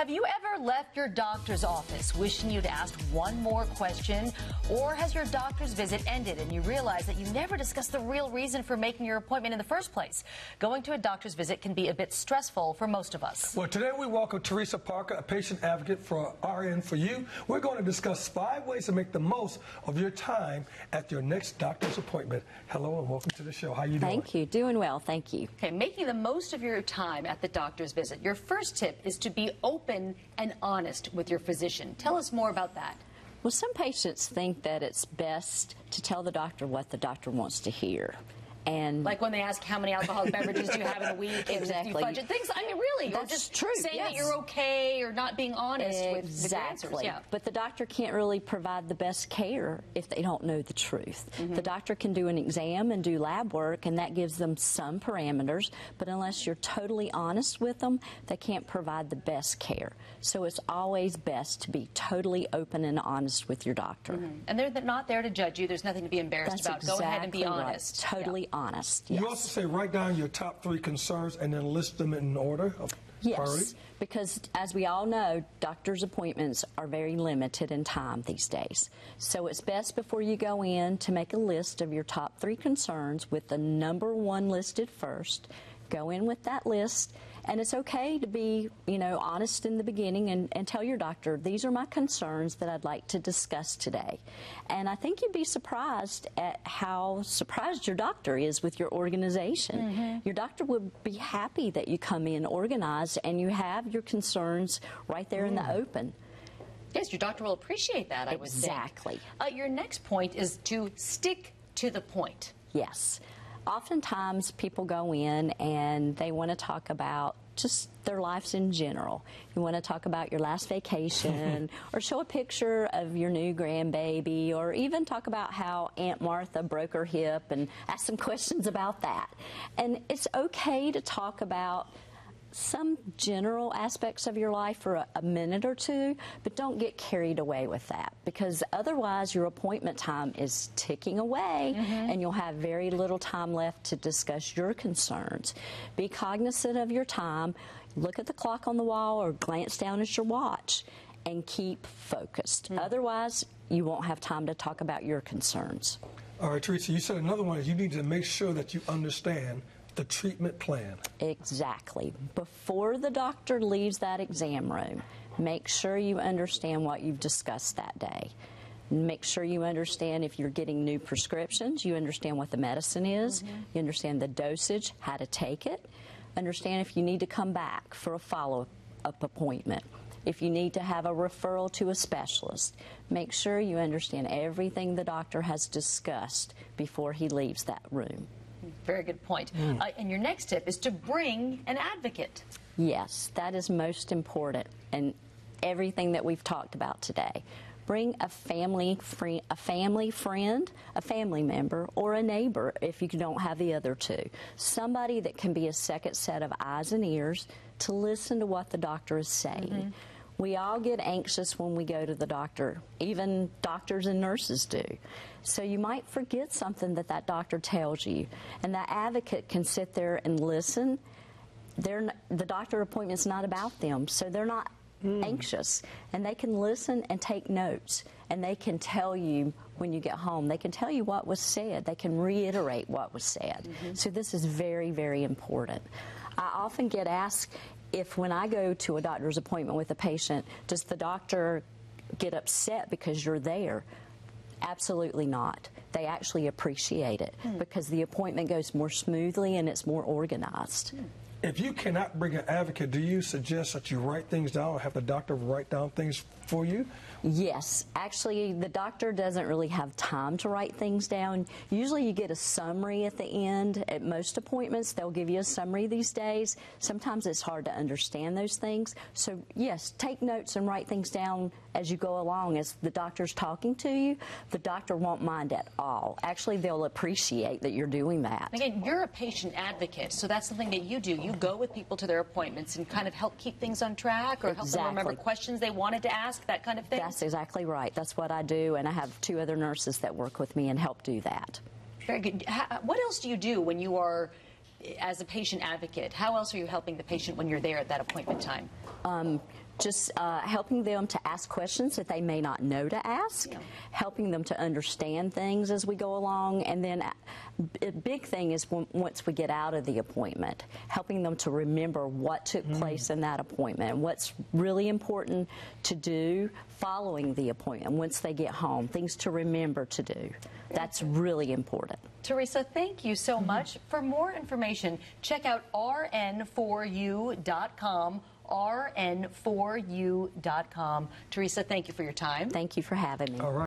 Have you ever left your doctor's office wishing you'd asked one more question? Or has your doctor's visit ended and you realize that you never discussed the real reason for making your appointment in the first place? Going to a doctor's visit can be a bit stressful for most of us. Well, today we welcome Teresa Parker, a patient advocate for RN for You. We're going to discuss 5 ways to make the most of your time at your next doctor's appointment. Hello and welcome to the show. How you doing? Thank you. Doing well. Thank you. Okay, making the most of your time at the doctor's visit. Your first tip is to be open and honest with your physician. Tell us more about that. Well, some patients think that it's best to tell the doctor what the doctor wants to hear. And like when they ask how many alcoholic beverages do you have in a week, exactly. And do you budget things. I mean, really, that's you're just true. saying yes. that you're okay or not being honest with your answers. Yeah. But the doctor can't really provide the best care if they don't know the truth. Mm-hmm. The doctor can do an exam and do lab work, and that gives them some parameters, but unless you're totally honest with them, they can't provide the best care. So it's always best to be totally open and honest with your doctor. Mm-hmm. And they're not there to judge you. There's nothing to be embarrassed about. Exactly Go ahead and be honest. Right. Totally honest. Yes. You also say write down your top 3 concerns and then list them in order of priority? Yes, because as we all know, doctor's appointments are very limited in time these days. So it's best before you go in to make a list of your top 3 concerns with the number 1 listed first. Go in with that list, and it's okay to be, honest in the beginning and tell your doctor, these are my concerns that I'd like to discuss today. And I think you'd be surprised at how surprised your doctor is with your organization. Mm-hmm. Your doctor would be happy that you come in organized and you have your concerns right there in the open. Yes, your doctor will appreciate that, I would think. Exactly. Your next point is to stick to the point. Yes. Oftentimes people go in and they want to talk about just their lives in general. You want to talk about your last vacation or show a picture of your new grandbaby, or even talk about how Aunt Martha broke her hip and ask some questions about that. And it's okay to talk about some general aspects of your life for a minute or 2, but don't get carried away with that, because otherwise your appointment time is ticking away and you'll have very little time left to discuss your concerns. Be cognizant of your time. Look at the clock on the wall or glance down at your watch and keep focused. Otherwise, you won't have time to talk about your concerns. All right, Teresa, you said another one is you need to make sure that you understand the treatment plan. Exactly. Before the doctor leaves that exam room, make sure you understand what you've discussed that day. Make sure you understand if you're getting new prescriptions, you understand what the medicine is, you understand the dosage, how to take it, understand if you need to come back for a follow-up appointment, if you need to have a referral to a specialist. Make sure you understand everything the doctor has discussed before he leaves that room. Very good point. And your next tip is to bring an advocate. Yes, that is most important in everything that we've talked about today. Bring a family friend, a family member, or a neighbor if you don't have the other 2. Somebody that can be a second set of eyes and ears to listen to what the doctor is saying. We all get anxious when we go to the doctor. Even doctors and nurses do. So you might forget something that doctor tells you. And that advocate can sit there and listen. The doctor appointment's not about them, so they're not anxious. And they can listen and take notes. And they can tell you when you get home. They can tell you what was said. They can reiterate what was said. So this is very, very important. I often get asked, if when I go to a doctor's appointment with a patient, does the doctor get upset because you're there? Absolutely not. They actually appreciate it because the appointment goes more smoothly and it's more organized. If you cannot bring an advocate, do you suggest that you write things down or have the doctor write down things for you? Yes. Actually, the doctor doesn't really have time to write things down. Usually you get a summary at the end. At most appointments, they'll give you a summary these days. Sometimes it's hard to understand those things. So, yes, take notes and write things down as you go along. As the doctor's talking to you, the doctor won't mind at all. Actually, they'll appreciate that you're doing that. Again, you're a patient advocate, so that's something that you do. You go with people to their appointments and kind of help keep things on track or help them remember questions they wanted to ask, that kind of thing? That's exactly right. That's what I do, and I have 2 other nurses that work with me and help do that. Very good. What else do you do when you are, as a patient advocate? How else are you helping the patient when you're there at that appointment time? just helping them to ask questions that they may not know to ask, helping them to understand things as we go along, and then a big thing is once we get out of the appointment, helping them to remember what took place in that appointment, what's really important to do following the appointment once they get home, things to remember to do. That's really important. Teresa, thank you so much. For more information, check out rn4u.com, rn4u.com. Teresa, thank you for your time. Thank you for having me. All right.